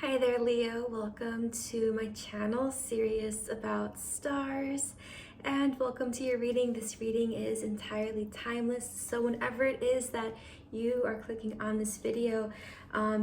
Hi there, Leo. Welcome to my channel, Serious About Stars, and welcome to your reading. This reading is entirely timeless, so whenever it is that you are clicking on this video,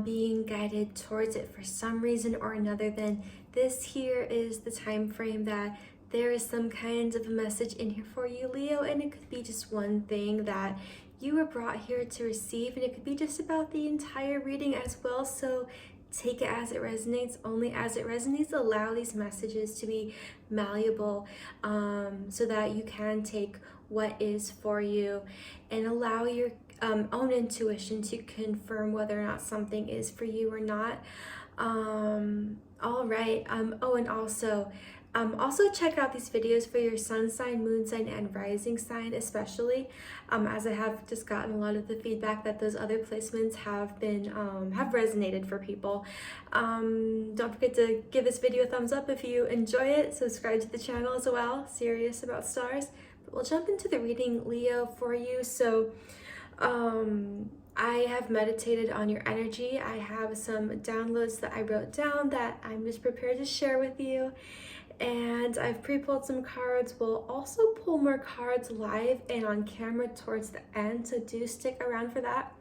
being guided towards it for some reason or another, then this here is the time frame that there is some kind of a message in here for you, Leo, and it could be just one thing that you were brought here to receive, and it could be just about the entire reading as well. So take it as it resonates, only as it resonates. Allow these messages to be malleable, so that you can take what is for you and allow your own intuition to confirm whether or not something is for you or not. All right. Oh, and also check out these videos for your sun sign, moon sign, and rising sign, especially as I have just gotten a lot of the feedback that those other placements have been have resonated for people. Don't forget to give this video a thumbs up if you enjoy it. Subscribe to the channel as well, Serious About Stars. But we'll jump into the reading, Leo, for you. So I have meditated on your energy. I have some downloads that I wrote down that I'm just prepared to share with you. And I've pre-pulled some cards. We'll also pull more cards live and on camera towards the end, so do stick around for that.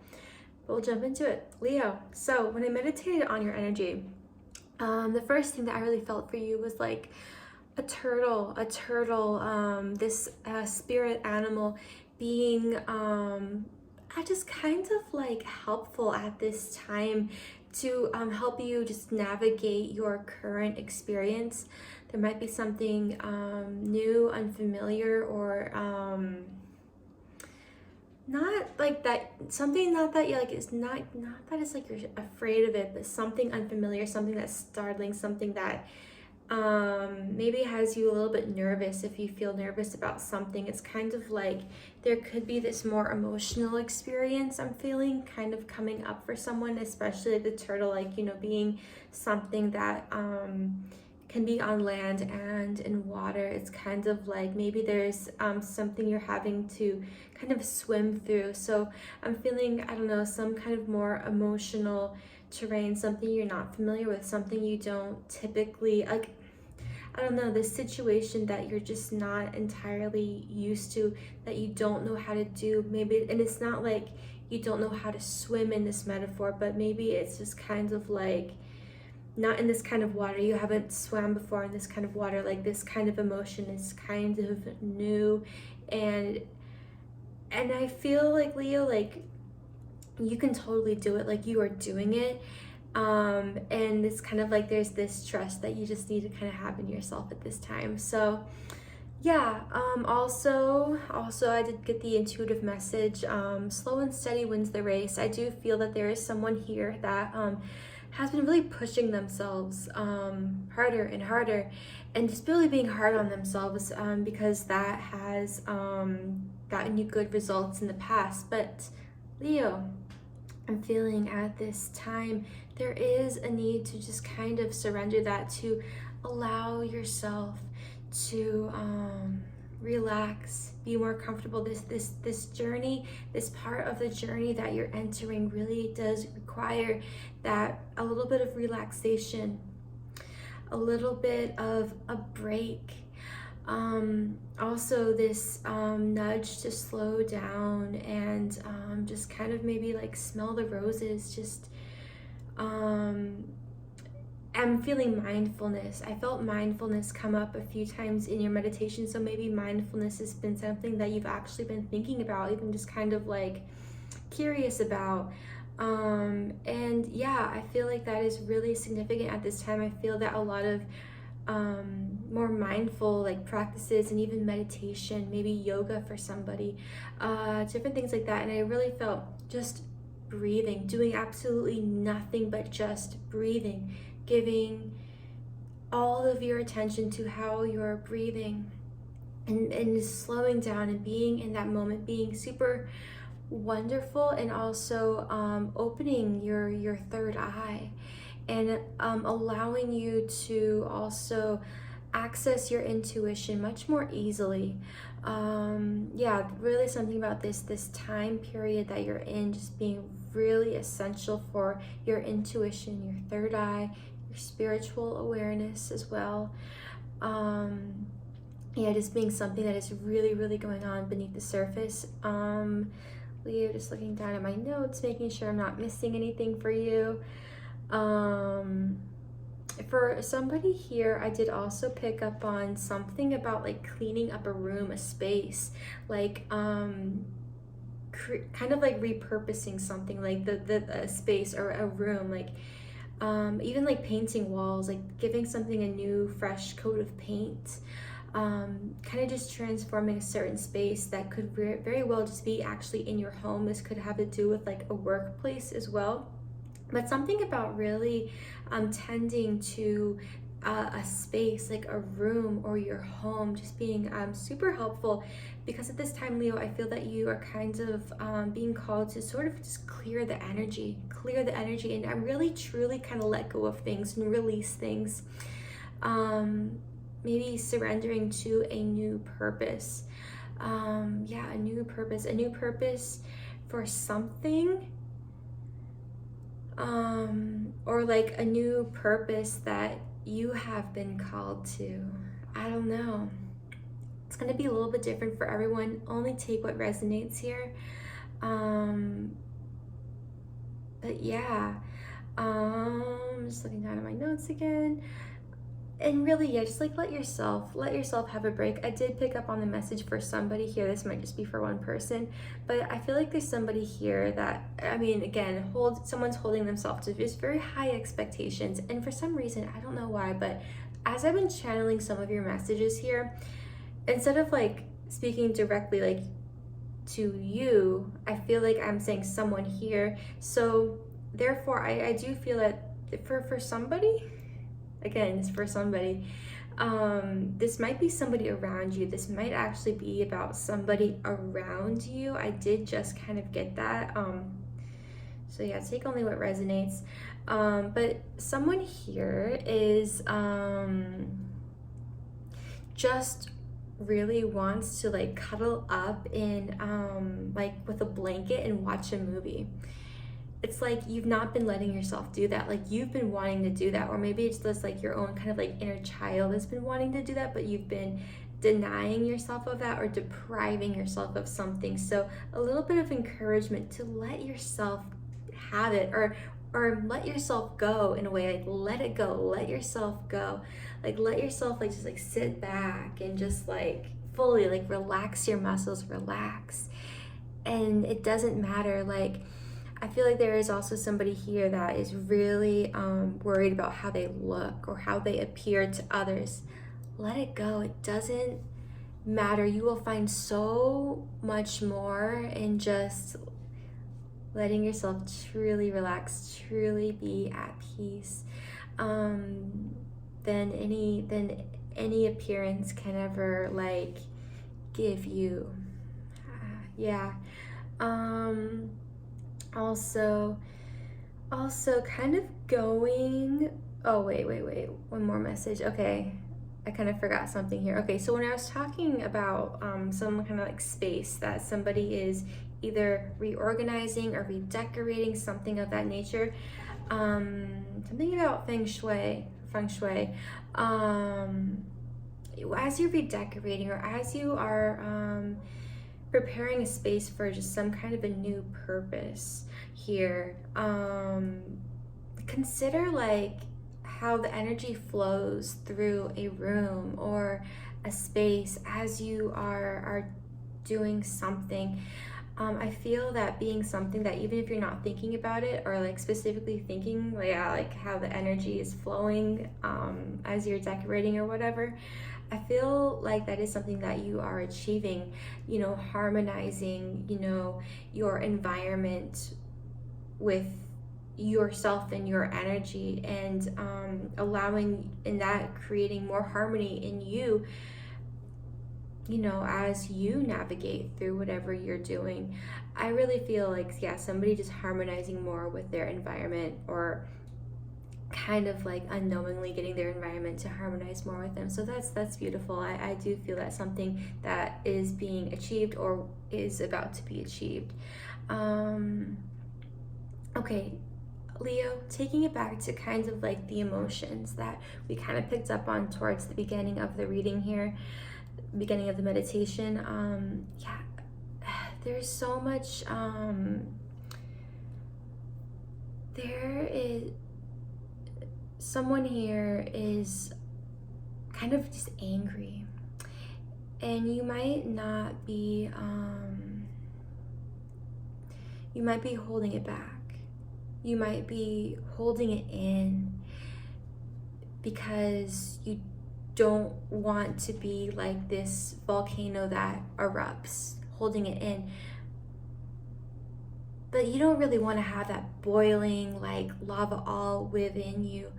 But we'll jump into it. Leo, so when I meditated on your energy, the first thing that I really felt for you was like a turtle, this spirit animal being just kind of like helpful at this time to help you just navigate your current experience. There might be something new, unfamiliar, or not like that, something not that you like, it's not that it's like you're afraid of it, but something unfamiliar, something that's startling, something that maybe has you a little bit nervous. If you feel nervous about something, it's kind of like there could be this more emotional experience I'm feeling kind of coming up for someone, especially the turtle, like, you know, being something that can be on land and in water. It's kind of like maybe there's something you're having to kind of swim through. So I'm feeling, I don't know, some kind of more emotional terrain, something you're not familiar with, something you don't typically, like, I don't know, this situation that you're just not entirely used to, that you don't know how to do, maybe. And it's not like you don't know how to swim in this metaphor, but maybe it's just kind of like not in this kind of water. You haven't swam before in this kind of water. Like, this kind of emotion is kind of new, and I feel like, Leo, like, you can totally do it, like you are doing it, and it's kind of like there's this trust that you just need to kind of have in yourself at this time. So yeah, also I did get the intuitive message, slow and steady wins the race. I do feel that there is someone here that has been really pushing themselves harder and harder, and just really being hard on themselves, because that has gotten you good results in the past. But Leo, I'm feeling at this time there is a need to just kind of surrender that, to allow yourself to relax, be more comfortable. This journey, this part of the journey that you're entering really does require that a little bit of relaxation, a little bit of a break. Also this nudge to slow down and just kind of maybe like smell the roses. Just I'm feeling mindfulness. I felt mindfulness come up a few times in your meditation, so maybe mindfulness has been something that you've actually been thinking about, even just kind of like curious about. And yeah, I feel like that is really significant at this time. I feel that a lot of more mindful like practices, and even meditation, maybe yoga for somebody, different things like that. And I really felt just breathing, doing absolutely nothing but just breathing, giving all of your attention to how you're breathing, and slowing down and being in that moment, being super wonderful, and also opening your third eye, and allowing you to also access your intuition much more easily. Yeah, really something about this time period that you're in, just being really essential for your intuition, your third eye, your spiritual awareness as well. Yeah, just being something that is really, really going on beneath the surface. Leo, just looking down at my notes, making sure I'm not missing anything for you. For somebody here, I did also pick up on something about like cleaning up a room, a space, like kind of like repurposing something, like the space or a room, like even like painting walls, like giving something a new fresh coat of paint, kind of just transforming a certain space that could very well just be actually in your home. This could have to do with like a workplace as well, but something about really tending to a space like a room or your home just being super helpful, because at this time, Leo, I feel that you are kind of being called to sort of just clear the energy and really truly kind of let go of things and release things, maybe surrendering to a new purpose. Yeah, a new purpose for something, or like a new purpose that you have been called to. I don't know. It's going to be a little bit different for everyone. Only take what resonates here. But yeah, just looking down at my notes again. And really, yeah, just like let yourself have a break. I did pick up on the message for somebody here. This might just be for one person, but I feel like there's somebody here that, I mean, again, someone's holding themselves to just very high expectations. And for some reason, I don't know why, but as I've been channeling some of your messages here, instead of like speaking directly like to you, I feel like I'm saying someone here. So therefore, I do feel that for somebody, again, it's for somebody, this might be somebody around you. This might actually be about somebody around you. I did just kind of get that. So yeah, take only what resonates. But someone here is just really wants to like cuddle up in like with a blanket and watch a movie. It's like you've not been letting yourself do that. Like you've been wanting to do that, or maybe it's just like your own kind of like inner child has been wanting to do that, but you've been denying yourself of that or depriving yourself of something. So a little bit of encouragement to let yourself have it, or let yourself go in a way, like let it go, let yourself go, like let yourself like just like sit back and just like fully like relax your muscles, relax. And it doesn't matter, like I feel like there is also somebody here that is really worried about how they look or how they appear to others. Let it go. It doesn't matter. You will find so much more in just letting yourself truly relax, truly be at peace, than any appearance can ever like give you. Yeah. Also kind of going, oh wait, one more message. Okay, I kind of forgot something here. Okay, so when I was talking about some kind of like space that somebody is either reorganizing or redecorating, something of that nature, something about feng shui, as you're redecorating or as you are preparing a space for just some kind of a new purpose here, consider like how the energy flows through a room or a space as you are doing something. I feel that being something that even if you're not thinking about it or like specifically thinking like how the energy is flowing as you're decorating or whatever, I feel like that is something that you are achieving, harmonizing, your environment with yourself and your energy, and allowing in that creating more harmony in you, as you navigate through whatever you're doing. I really feel like, yeah, somebody just harmonizing more with their environment, or kind of like unknowingly getting their environment to harmonize more with them. So that's beautiful. I do feel that's something that is being achieved or is about to be achieved. Okay, Leo, taking it back to kind of like the emotions that we kind of picked up on towards the beginning of the reading here, beginning of the meditation. Yeah, there's so much, there is, someone here is kind of just angry, and you might not be, you might be holding it back. You might be holding it in because you don't want to be like this volcano that erupts, holding it in. But you don't really want to have that boiling like lava all within you.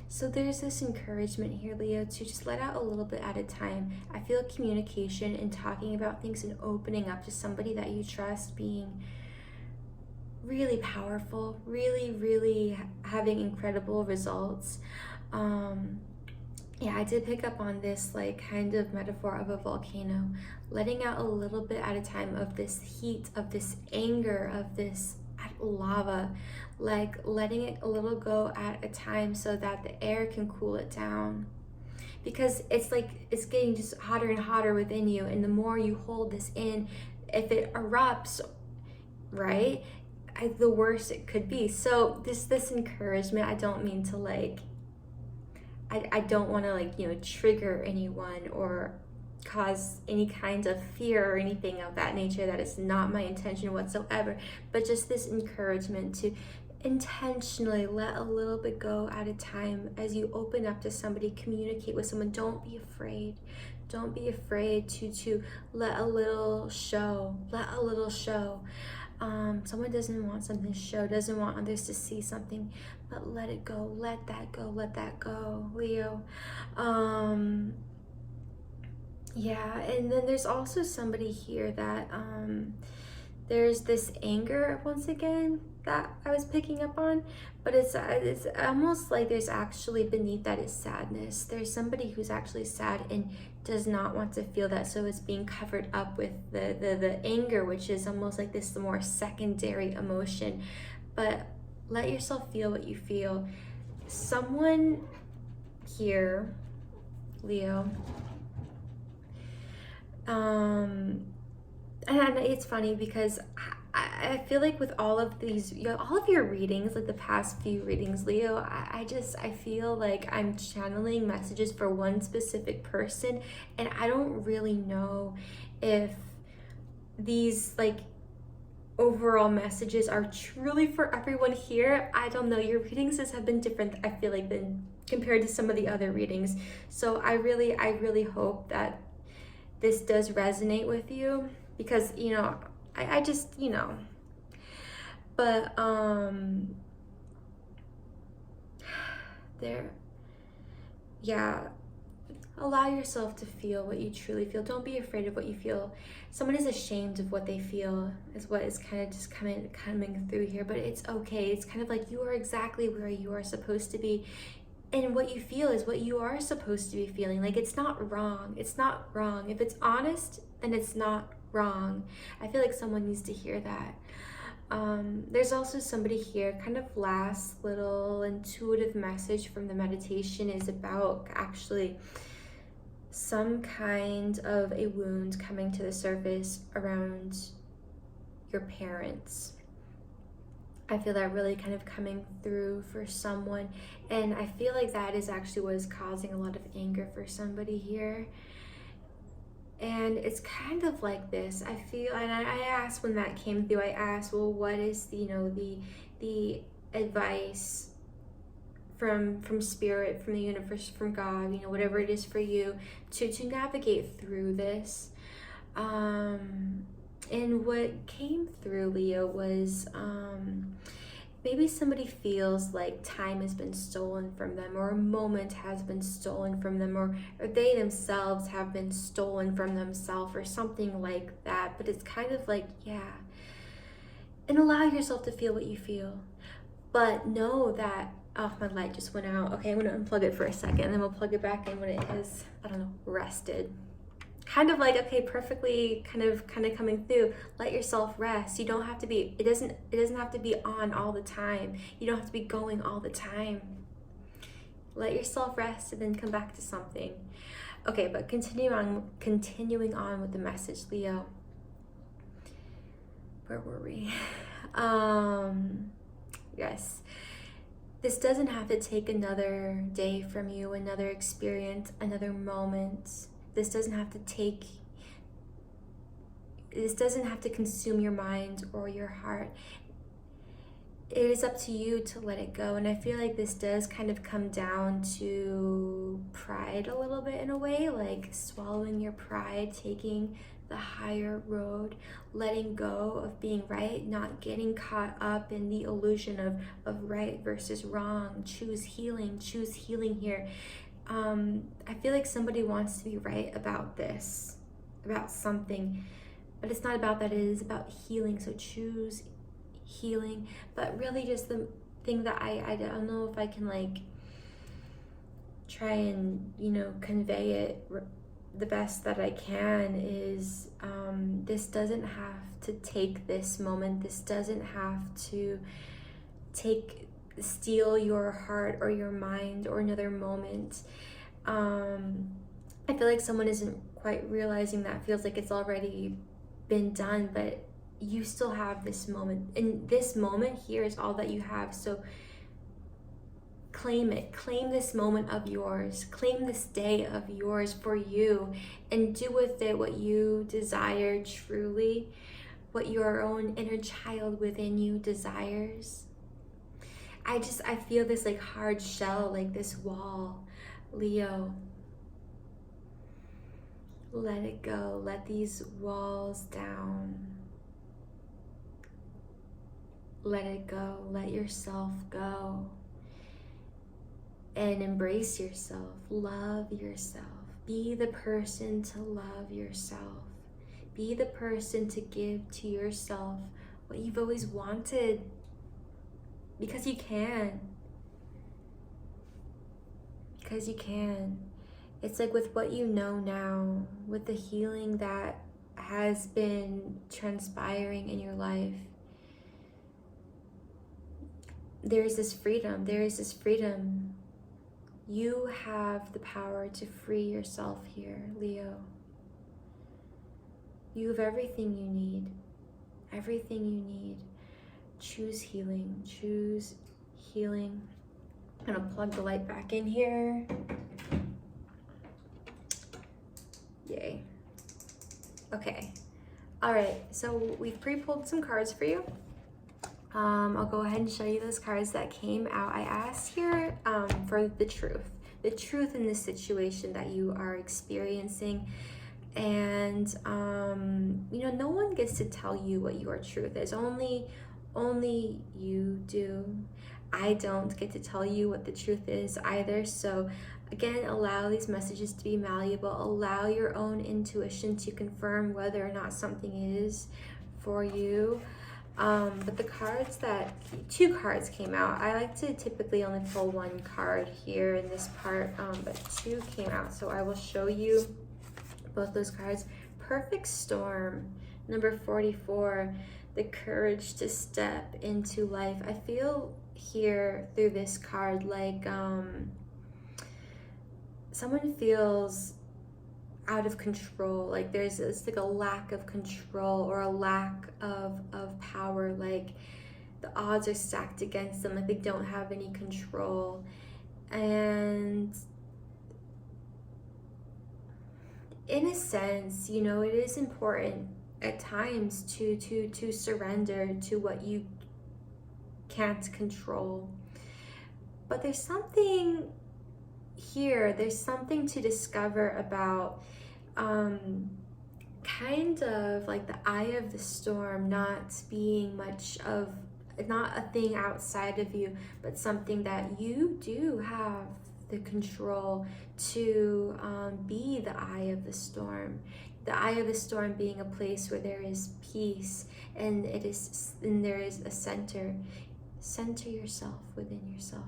So there's this encouragement here, Leo, to just let out a little bit at a time. I feel communication and talking about things and opening up to somebody that you trust being really powerful, really having incredible results. Yeah, I did pick up on this like kind of metaphor of a volcano, letting out a little bit at a time of this heat, of this anger, of this lava, like letting it a little go at a time so that the air can cool it down. Because it's like it's getting just hotter and hotter within you, and the more you hold this in, if it erupts, right, the worse it could be. So this encouragement, I don't mean to like, I don't want to like, you know, trigger anyone or cause any kind of fear or anything of that nature. That is not my intention whatsoever, but just this encouragement to intentionally let a little bit go at a time as you open up to somebody, communicate with someone. Don't be afraid. Don't be afraid to let a little show. Someone doesn't want something to show, doesn't want others to see something, but let it go, let that go, Leo. Yeah, and then there's also somebody here that there's this anger once again that I was picking up on, but it's almost like there's actually beneath that is sadness. There's somebody who's actually sad and does not want to feel that, so it's being covered up with the anger, which is almost like this more secondary emotion. But let yourself feel what you feel. Someone here, Leo, and it's funny because I feel like with all of these, you know, all of your readings, like the past few readings, Leo, I feel like I'm channeling messages for one specific person, and I don't really know if these like overall messages are truly for everyone here. I don't know. Your readings have been different, I feel like, than compared to some of the other readings. So I really hope that this does resonate with you, because, you know, I just, you know, but there, yeah, allow yourself to feel what you truly feel. Don't be afraid of what you feel. Someone is ashamed of what they feel is what is kind of just coming through here, but it's okay. It's kind of like you are exactly where you are supposed to be, and what you feel is what you are supposed to be feeling. Like, it's not wrong. It's not wrong. If it's honest, then it's not wrong. I feel like someone needs to hear that. There's also somebody here, kind of last little intuitive message from the meditation is about actually some kind of a wound coming to the surface around your parents. I feel that really kind of coming through for someone, and I feel like that is actually what is causing a lot of anger for somebody here. And it's kind of like this, I feel, and I asked when that came through, I asked, well, what is the, you know, the advice from spirit, from the universe, from God, you know, whatever it is for you to navigate through this. And what came through, Leo, was maybe somebody feels like time has been stolen from them, or a moment has been stolen from them, or they themselves have been stolen from themselves, or something like that. But it's kind of like, yeah. And allow yourself to feel what you feel. But know that, oh, my light just went out. Okay, I'm gonna unplug it for a second, and then we'll plug it back in when it has, I don't know, rested. kind of like, okay, perfectly kind of coming through. Let yourself rest. You don't have to be, it doesn't have to be on all the time. You don't have to be going all the time. Let yourself rest and then come back to something. Okay, but continuing on with the message, Leo. Where were we? Yes. This doesn't have to take another day from you, another experience, another moment. This doesn't have to consume your mind or your heart. It is up to you to let it go. And I feel like this does kind of come down to pride a little bit in a way, like swallowing your pride, taking the higher road, letting go of being right, not getting caught up in the illusion of right versus wrong. Choose healing here. I feel like somebody wants to be right about this, about something, but it's not about that. It is about healing. So choose healing. But really just the thing that I don't know if I can like try and, you know, convey it the best that I can is this doesn't have to take this moment. This doesn't have to steal your heart or your mind or another moment. I feel like someone isn't quite realizing that. Feels like it's already been done, but you still have this moment, and this moment here is all that you have. So claim it. Claim this moment of yours. Claim this day of yours for you, and do with it what you desire truly, what your own inner child within you desires. I feel this like hard shell, like this wall. Leo, let it go. Let these walls down. Let it go. Let yourself go. And embrace yourself. Love yourself. Be the person to love yourself. Be the person to give to yourself what you've always wanted. Because you can. Because you can. It's like with what you know now, with the healing that has been transpiring in your life, there is this freedom. You have the power to free yourself here, Leo. You have everything you need. Everything you need. Choose healing. Choose healing. I'm gonna plug the light back in here. Yay. Okay. All right, so we've pre-pulled some cards for you. I'll go ahead and show you those cards that came out. I asked here for the truth in this situation that you are experiencing. And, you know, no one gets to tell you what your truth is. Only you do. I don't get to tell you what the truth is either. So again, allow these messages to be malleable. Allow your own intuition to confirm whether or not something is for you. But the cards two cards came out. I like to typically only pull one card here in this part, but two came out. So I will show you both those cards. Perfect Storm, number 44, the courage to step into life. I feel here through this card like someone feels out of control, like it's like a lack of control or a lack of power, like the odds are stacked against them, like they don't have any control. And in a sense, you know, it is important at times to surrender to what you can't control. But there's something here, there's something to discover about kind of like the eye of the storm not being not a thing outside of you, but something that you do have the control to be the eye of the storm. The eye of the storm being a place where there is peace, and there is a center. Center yourself within yourself.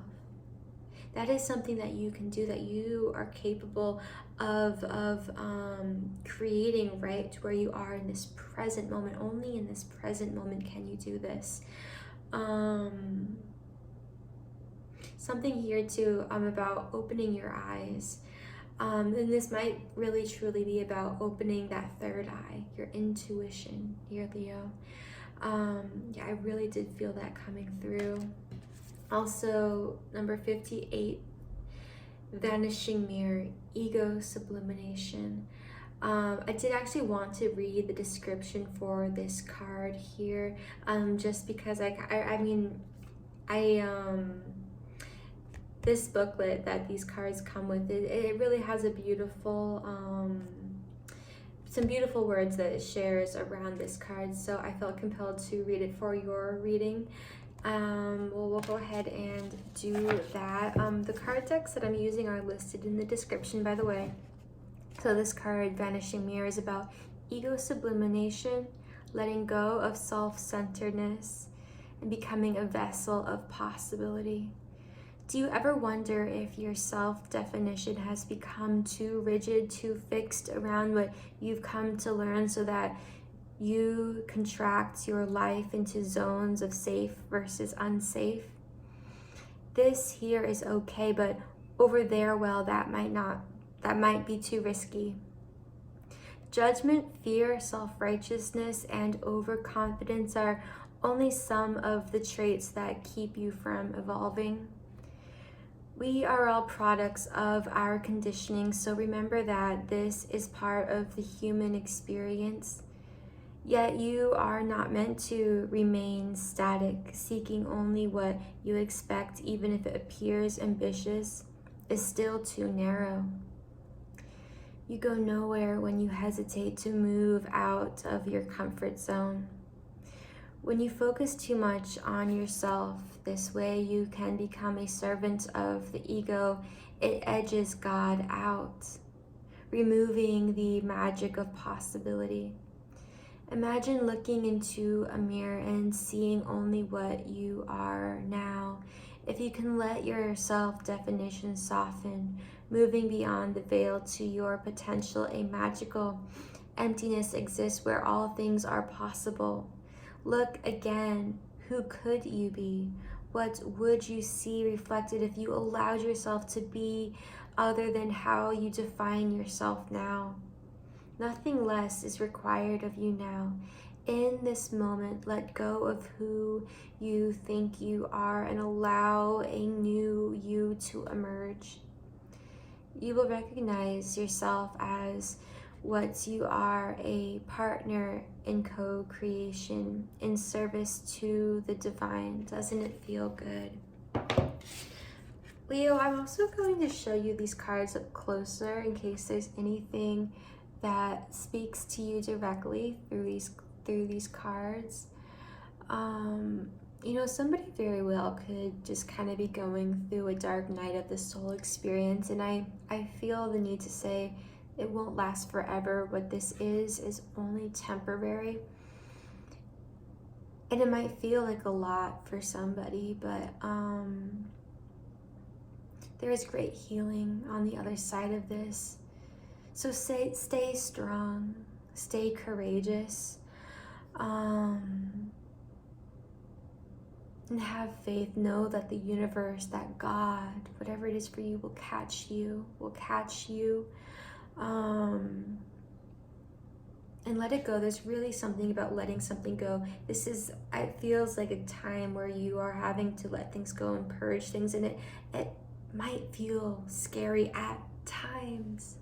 that is something that you can do, that you are capable of creating right where you are in this present moment. Only in this present moment can you do this. Something here too about opening your eyes. And this might really truly be about opening that third eye, your intuition here, Leo. Yeah, I really did feel that coming through. Also, number 58, vanishing mirror, ego sublimation. I did actually want to read the description for this card here, just because this booklet that these cards come with, it really has a beautiful, some beautiful words that it shares around this card. So I felt compelled to read it for your reading. We'll go ahead and do that. The card decks that I'm using are listed in the description, by the way. So this card, Vanishing Mirror, is about ego sublimation, letting go of self-centeredness, and becoming a vessel of possibility. Do you ever wonder if your self-definition has become too rigid, too fixed around what you've come to learn, so that you contract your life into zones of safe versus unsafe? This here is okay, but over there, well, that might be too risky. Judgment, fear, self-righteousness, and overconfidence are only some of the traits that keep you from evolving. We are all products of our conditioning, so remember that this is part of the human experience. Yet you are not meant to remain static, seeking only what you expect, even if it appears ambitious, is still too narrow. You go nowhere when you hesitate to move out of your comfort zone. When you focus too much on yourself, this way you can become a servant of the ego. It edges God out, removing the magic of possibility. Imagine looking into a mirror and seeing only what you are now. If you can let your self-definition soften, moving beyond the veil to your potential, a magical emptiness exists where all things are possible. Look again. Who could you be? What would you see reflected if you allowed yourself to be other than how you define yourself now? Nothing less is required of you now. In this moment, let go of who you think you are and allow a new you to emerge. You will recognize yourself as what you are, a partner in co-creation, in service to the divine. Doesn't it feel good? Leo, I'm also going to show you these cards up closer in case there's anything that speaks to you directly through these cards. You know, somebody very well could just kind of be going through a dark night of the soul experience, and I feel the need to say it won't last forever. What this is only temporary. And it might feel like a lot for somebody, but there is great healing on the other side of this. So stay strong, stay courageous, and have faith. Know that the universe, that God, whatever it is for you, will catch you, and let it go. There's really something about letting something go. It feels like a time where you are having to let things go and purge things, and it might feel scary at times.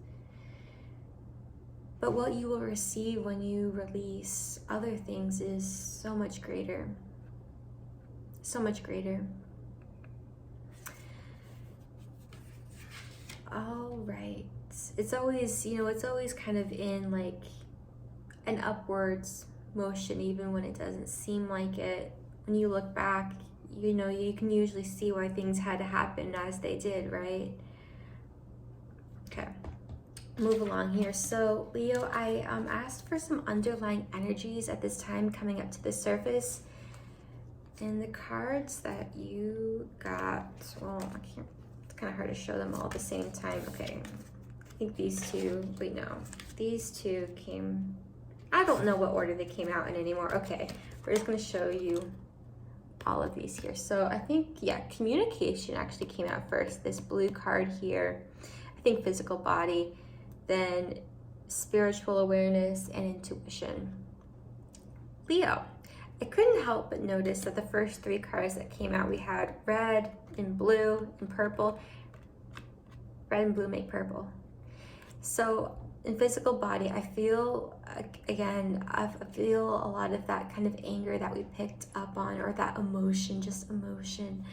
But what you will receive when you release other things is so much greater. So much greater. All right. It's always kind of in like an upwards motion, even when it doesn't seem like it. When you look back, you know, you can usually see why things had to happen as they did, right? Okay. Move along here. So Leo, I asked for some underlying energies at this time coming up to the surface, and the cards that you got, well, I can't kind of hard to show them all at the same time. Okay, I think these two, wait, no. These two came, I don't know what order they came out in anymore. Okay, we're just gonna show you all of these here. So I think, yeah, communication actually came out first. This blue card here, I think physical body, then spiritual awareness and intuition. Leo, I couldn't help but notice that the first three cards that came out, we had red and blue and purple. Red and blue make purple. So in physical body, I feel, again, I feel a lot of that kind of anger that we picked up on, or that emotion, just emotion,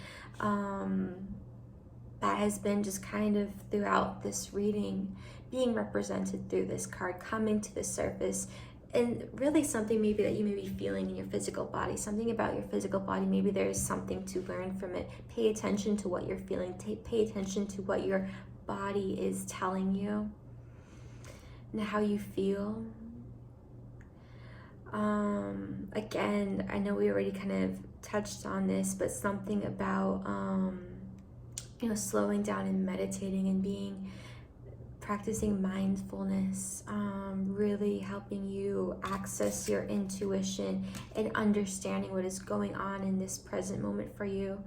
that has been just kind of throughout this reading being represented through this card, coming to the surface. And really something maybe that you may be feeling in your physical body, something about your physical body, maybe there's something to learn from it. Pay attention to what you're feeling, pay attention to what your body is telling you and how you feel. Again, I know we already kind of touched on this, but something about, you know, slowing down and meditating and practicing mindfulness, really helping you access your intuition and understanding what is going on in this present moment for you,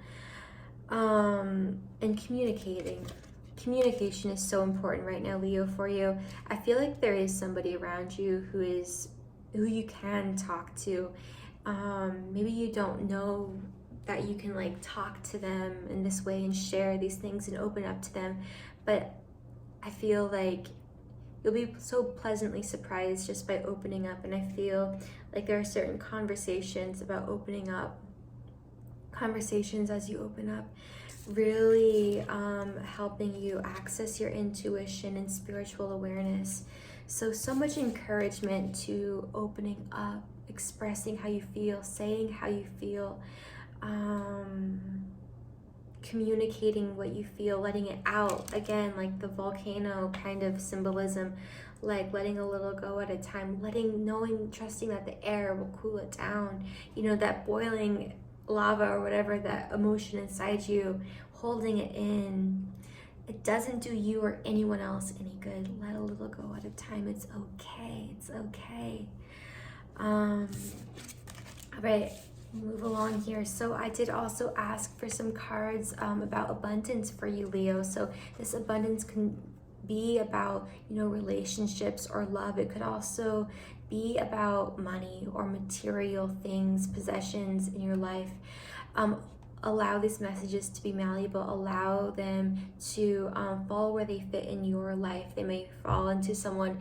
and communicating. Communication is so important right now, Leo, for you. I feel like there is somebody around you who you can talk to. Maybe you don't know that you can like talk to them in this way and share these things and open up to them, but I feel like you'll be so pleasantly surprised just by opening up. And I feel like there are certain conversations about opening up, conversations as you open up, really helping you access your intuition and spiritual awareness. So much encouragement to opening up, expressing how you feel, saying how you feel, communicating what you feel, letting it out. Again, like the volcano kind of symbolism, like letting a little go at a time, trusting that the air will cool it down. You know, that boiling lava or whatever, that emotion inside you, holding it in. It doesn't do you or anyone else any good. Let a little go at a time. It's okay. It's okay. All right. Move along here. So I did also ask for some cards about abundance for you, Leo. So this abundance can be about, you know, relationships or love. It could also be about money or material things, possessions in your life. Allow these messages to be malleable. Allow them to fall where they fit in your life. They may fall into someone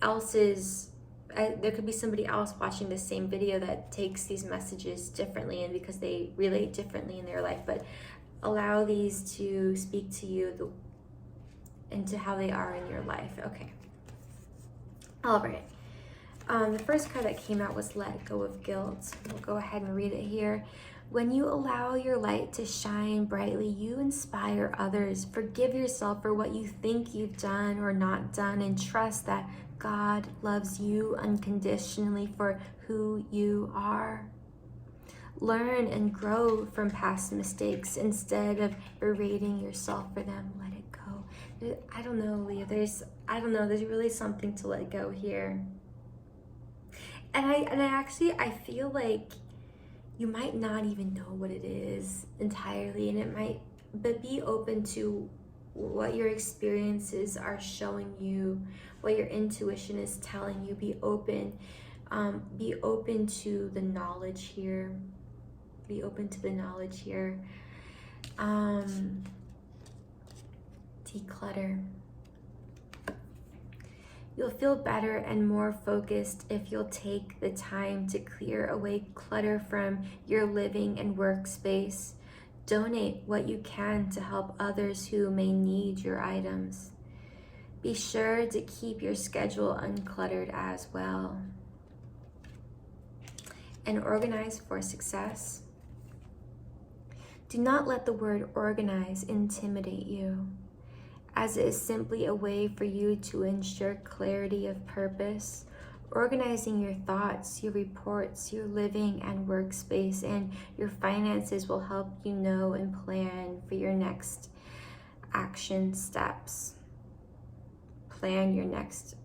else's. There could be somebody else watching the same video that takes these messages differently, and because they relate differently in their life, but allow these to speak to you and to how they are in your life. Okay. All right. The first card that came out was Let Go of Guilt. We'll go ahead and read it here. When you allow your light to shine brightly, you inspire others. Forgive yourself for what you think you've done or not done, and trust that God loves you unconditionally for who you are. Learn and grow from past mistakes instead of berating yourself for them. Let it go. I don't know, Leah. There's really something to let go here. And I feel like you might not even know what it is entirely, and but be open to what your experiences are showing you, what your intuition is telling you. Be open to the knowledge here. Be open to the knowledge here. Declutter. You'll feel better and more focused if you'll take the time to clear away clutter from your living and workspace. Donate what you can to help others who may need your items. Be sure to keep your schedule uncluttered as well. And organize for success. Do not let the word organize intimidate you, as it is simply a way for you to ensure clarity of purpose. Organizing your thoughts, your reports, your living and workspace, and your finances will help you know and plan for your next action steps. Plan your next,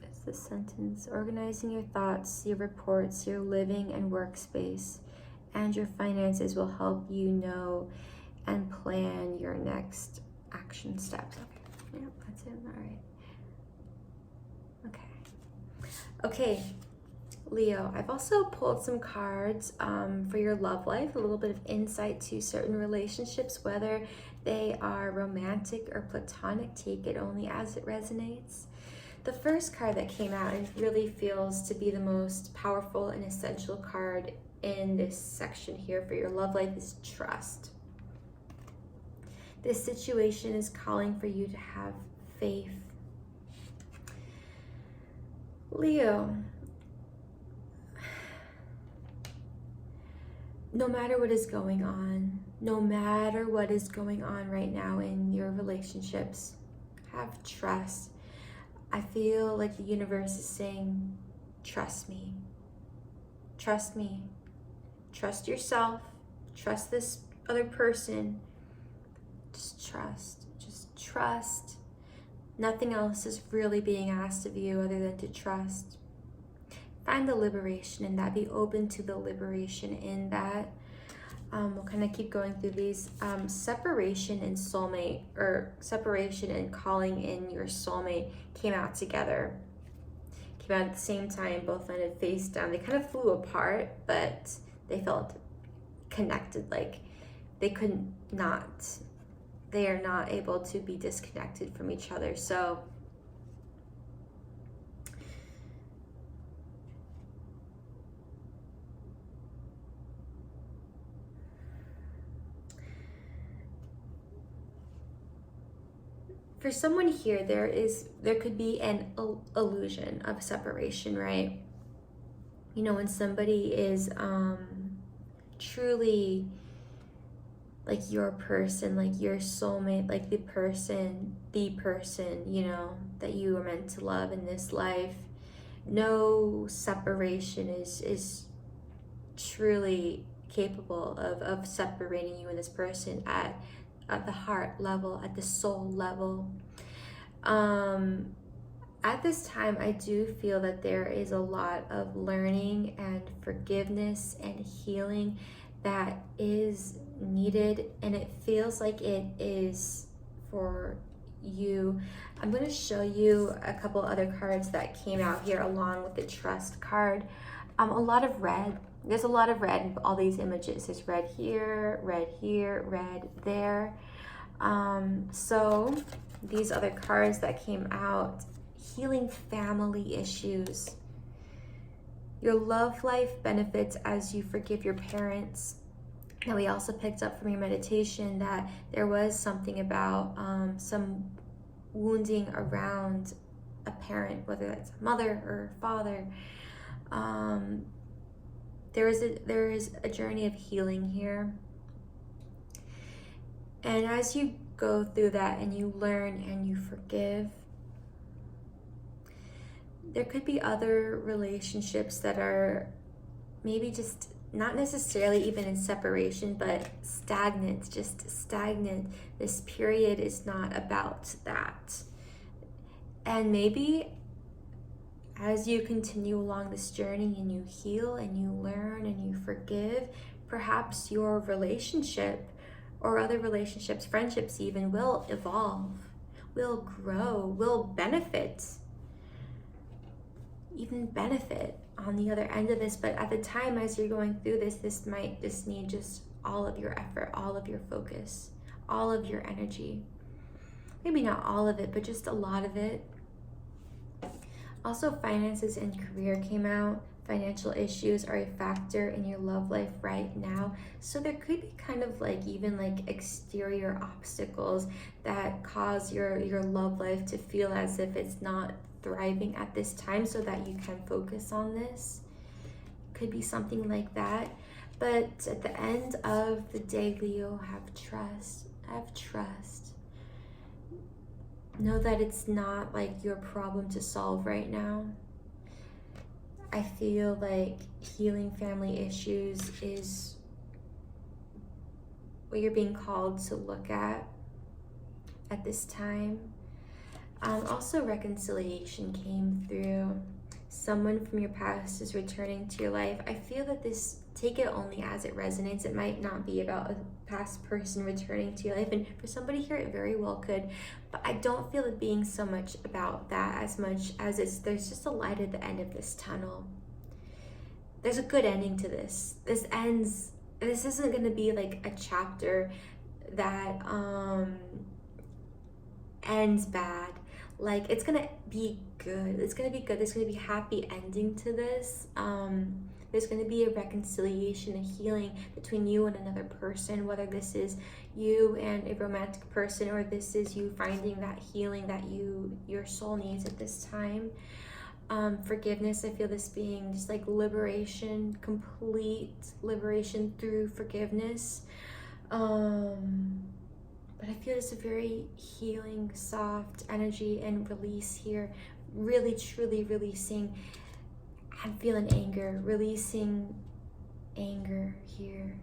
that's the sentence, organizing your thoughts, your reports, your living and workspace, and your finances will help you know and plan your next action steps. Okay, yeah, that's it, all right. Okay, Leo, I've also pulled some cards for your love life, a little bit of insight to certain relationships, whether they are romantic or platonic. Take it only as it resonates. The first card that came out and really feels to be the most powerful and essential card in this section here for your love life is trust. This situation is calling for you to have faith. Leo, no matter what is going on, no matter what is going on right now in your relationships, have trust. I feel like the universe is saying, trust me. Trust me. Trust yourself. Trust this other person. Just trust. Just trust. Nothing else is really being asked of you other than to trust. Find the liberation in that. Be open to the liberation in that. We'll kind of keep going through these. Separation and soulmate, or separation and calling in your soulmate came out together. Came out at the same time, both landed face down. They kind of flew apart, but they felt connected, like they couldn't not. They are not able to be disconnected from each other. So for someone here, there could be an illusion of separation, right? You know, when somebody is truly like your person, like your soulmate, like the person, you know, that you are meant to love in this life. No separation is truly capable of separating you and this person at the heart level, at the soul level. At this time, I do feel that there is a lot of learning and forgiveness and healing that is needed, and it feels like it is for you. I'm going to show you a couple other cards that came out here along with the trust card. A lot of red. There's a lot of red in all these images. There's red here, red there. So these other cards that came out, healing family issues. Your love life benefits as you forgive your parents. Now, we also picked up from your meditation that there was something about some wounding around a parent, whether that's a mother or father. There is a journey of healing here. And as you go through that and you learn and you forgive, there could be other relationships that are maybe just not necessarily even in separation, but stagnant, just stagnant. This period is not about that. And maybe as you continue along this journey and you heal and you learn and you forgive, perhaps your relationship or other relationships, friendships even, will evolve, will grow, will benefit, even benefit on the other end of this. But at the time, as you're going through this might just need just all of your effort, all of your focus, all of your energy. Maybe not all of it, but just a lot of it. Also, finances and career came out. Financial issues are a factor in your love life right now. So there could be kind of like even like exterior obstacles that cause your love life to feel as if it's not thriving at this time, so that you can focus on this. Could be something like that. But at the end of the day, Leo, have trust. Have trust. Know that it's not like your problem to solve right now. I feel like healing family issues is what you're being called to look at. at this time. Also, reconciliation came through. Someone from your past is returning to your life. I feel that this, take it only as it resonates. It might not be about a past person returning to your life, and for somebody here it very well could, but I don't feel it being so much about that as much as there's just a light at the end of this tunnel. There's a good ending to this. This isn't going to be like a chapter that ends bad. Like, it's gonna be good. It's gonna be good. There's gonna be happy ending to this. There's gonna be a reconciliation, a healing between you and another person, whether this is you and a romantic person, or this is you finding that healing that your soul needs at this time. Forgiveness, I feel this being just like liberation, complete liberation through forgiveness. But I feel it's a very healing, soft energy and release here. Really, truly releasing. I'm feeling anger, releasing anger here.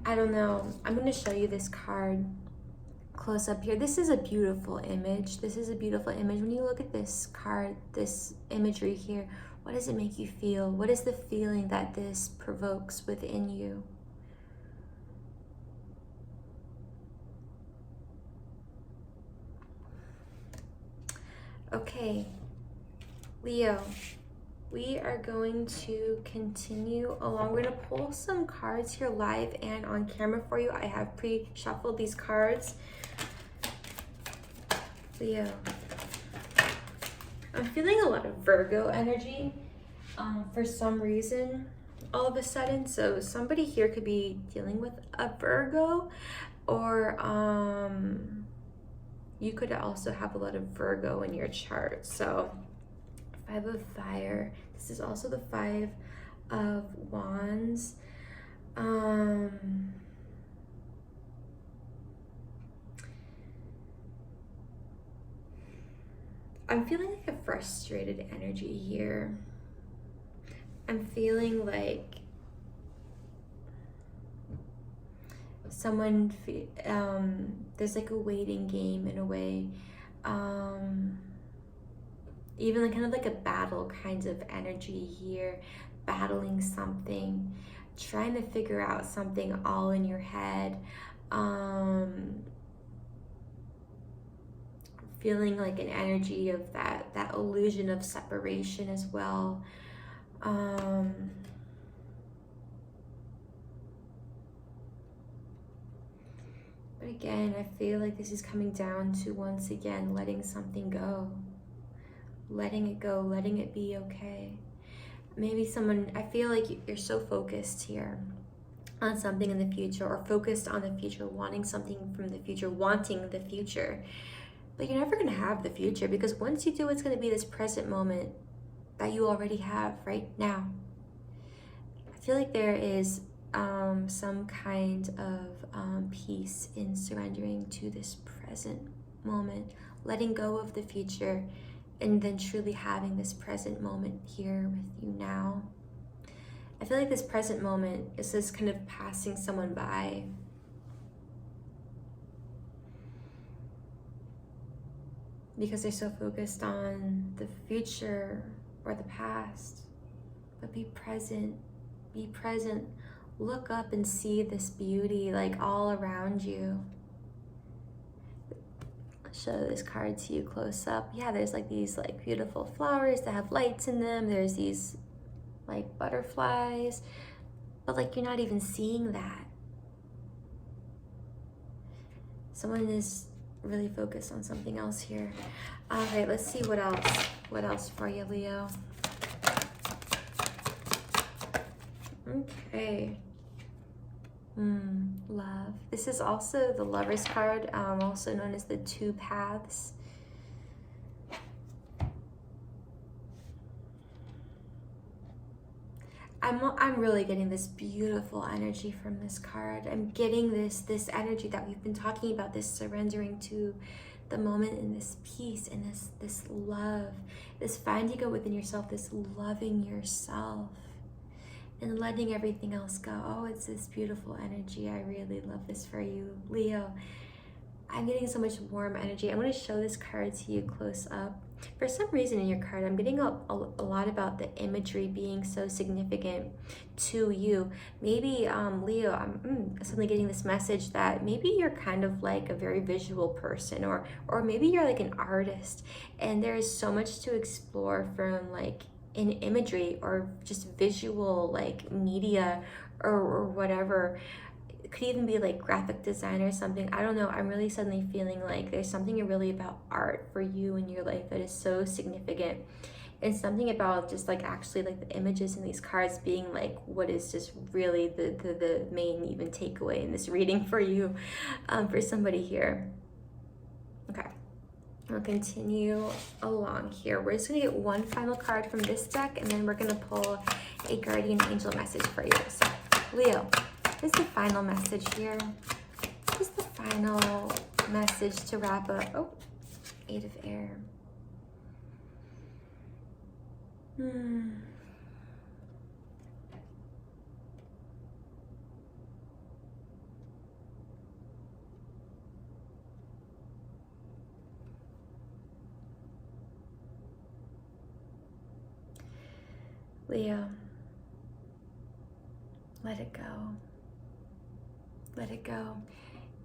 I don't know. I'm going to show you this card close up here. This is a beautiful image. This is a beautiful image. When you look at this card, this imagery here, what does it make you feel? What is the feeling that this provokes within you? Okay, Leo, we are going to continue along. We're going to pull some cards here live and on camera for you. I have pre-shuffled these cards. Leo, I'm feeling a lot of Virgo energy for some reason all of a sudden. So somebody here could be dealing with a Virgo, or you could also have a lot of Virgo in your chart. So 5 of Fire. This is also the 5 of Wands. I'm feeling like a frustrated energy here. I'm feeling like someone, there's like a waiting game in a way. Even like kind of like a battle kind of energy here, battling something, trying to figure out something all in your head. Feeling like an energy of that illusion of separation as well. But again, I feel like this is coming down to, once again, letting something go. Letting it go, letting it be okay. Maybe someone, I feel like you're so focused here on something in the future, or focused on the future, wanting something from the future, wanting the future. But you're never going to have the future, because once you do, it's going to be this present moment that you already have right now. I feel like there is some kind of peace in surrendering to this present moment, letting go of the future, and then truly having this present moment here with you now. I feel like this present moment is just kind of passing someone by. Because they're so focused on the future or the past. But be present, be present. Look up and see this beauty like all around you. Show this card to you close up. Yeah, there's like these like beautiful flowers that have lights in them. There's these like butterflies, but like you're not even seeing that. Someone is really focused on something else here. All right, let's see what else for you, Leo. Okay. Love. This is also the Lover's card, also known as the 2 Paths. I'm really getting this beautiful energy from this card. I'm getting this energy that we've been talking about, this surrendering to the moment, and this peace, and this love, this finding it within yourself, this loving yourself and letting everything else go. Oh, it's this beautiful energy. I really love this for you, Leo. I'm getting so much warm energy. I'm going to show this card to you close up. For some reason in your card, I'm getting a lot about the imagery being so significant to you. Maybe, Leo, I'm suddenly getting this message that maybe you're kind of like a very visual person, or maybe you're like an artist, and there is so much to explore from like in imagery or just visual like media or whatever. It could even be like graphic design or something. I don't know. I'm really suddenly feeling like there's something really about art for you in your life that is so significant. And something about just like actually like the images in these cards being like what is just really the main even takeaway in this reading for you, for somebody here. Okay. We'll continue along here. We're just gonna get one final card from this deck, and then we're gonna pull a guardian angel message for you. So, Leo, here's the final message here. Here's the final message to wrap up. Oh, 8 of Air. Leo, let it go. Let it go.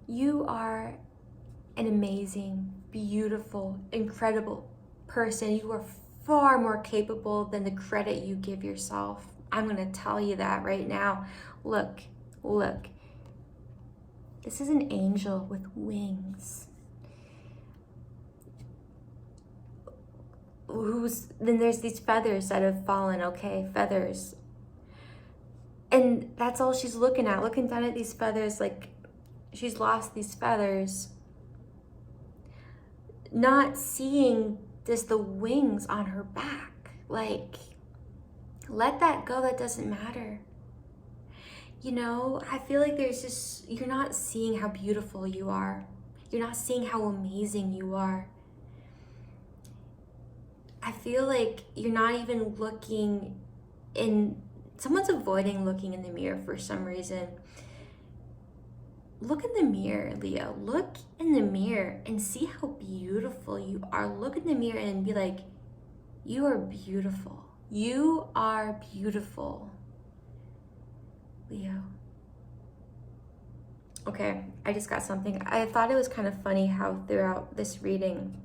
You are an amazing, beautiful, incredible person. You are far more capable than the credit you give yourself. I'm going to tell you that right now. Look, look. This is an angel with wings. Then there's these feathers that have fallen, okay? Feathers. And that's all she's looking at, looking down at these feathers like she's lost these feathers. Not seeing just the wings on her back. Like, let that go, that doesn't matter. You know, I feel like there's just, you're not seeing how beautiful you are. You're not seeing how amazing you are. I feel like you're not even looking in, someone's avoiding looking in the mirror for some reason. Look in the mirror, Leo. Look in the mirror and see how beautiful you are. Look in the mirror and be like, you are beautiful. You are beautiful, Leo. Okay, I just got something. I thought it was kind of funny how throughout this reading,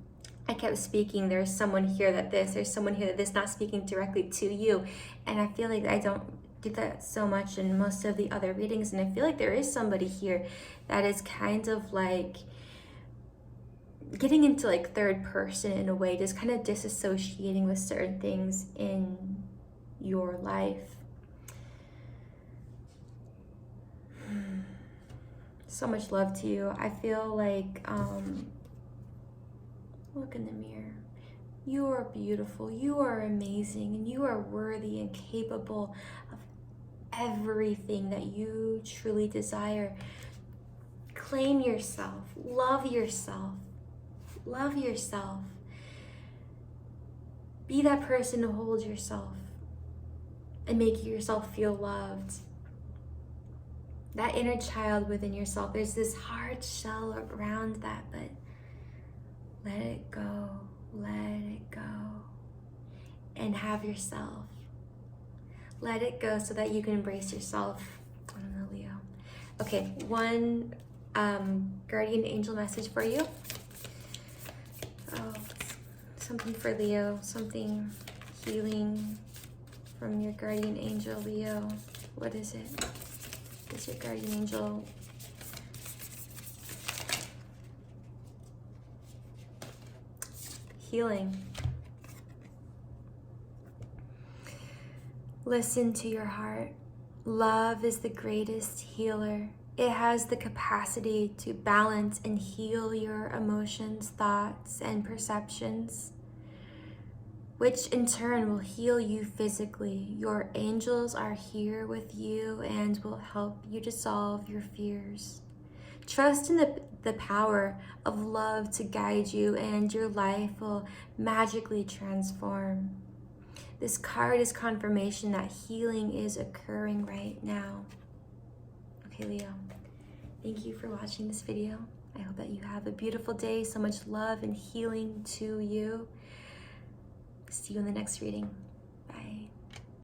I kept speaking, there's someone here that this, there's someone here that this, not speaking directly to you. And I feel like I don't do that so much in most of the other readings. And I feel like there is somebody here that is kind of like getting into like third person in a way, just kind of disassociating with certain things in your life. So much love to you. I feel like, look in the mirror. You are beautiful, you are amazing, and you are worthy and capable of everything that you truly desire. Claim yourself, love yourself, love yourself. Be that person to hold yourself and make yourself feel loved. That inner child within yourself, there's this hard shell around that, but let it go, let it go, and have yourself. Let it go so that you can embrace yourself. I don't know, Leo. Okay, one guardian angel message for you. Oh, something for Leo, something healing from your guardian angel, Leo. What is it? What's your guardian angel? Healing. Listen to your heart. Love is the greatest healer. It has the capacity to balance and heal your emotions, thoughts, and perceptions, which in turn will heal you physically. Your angels are here with you and will help you dissolve your fears. Trust in the power of love to guide you, and your life will magically transform. This card is confirmation that healing is occurring right now. Okay, Leo, thank you for watching this video. I hope that you have a beautiful day. So much love and healing to you. See you in the next reading.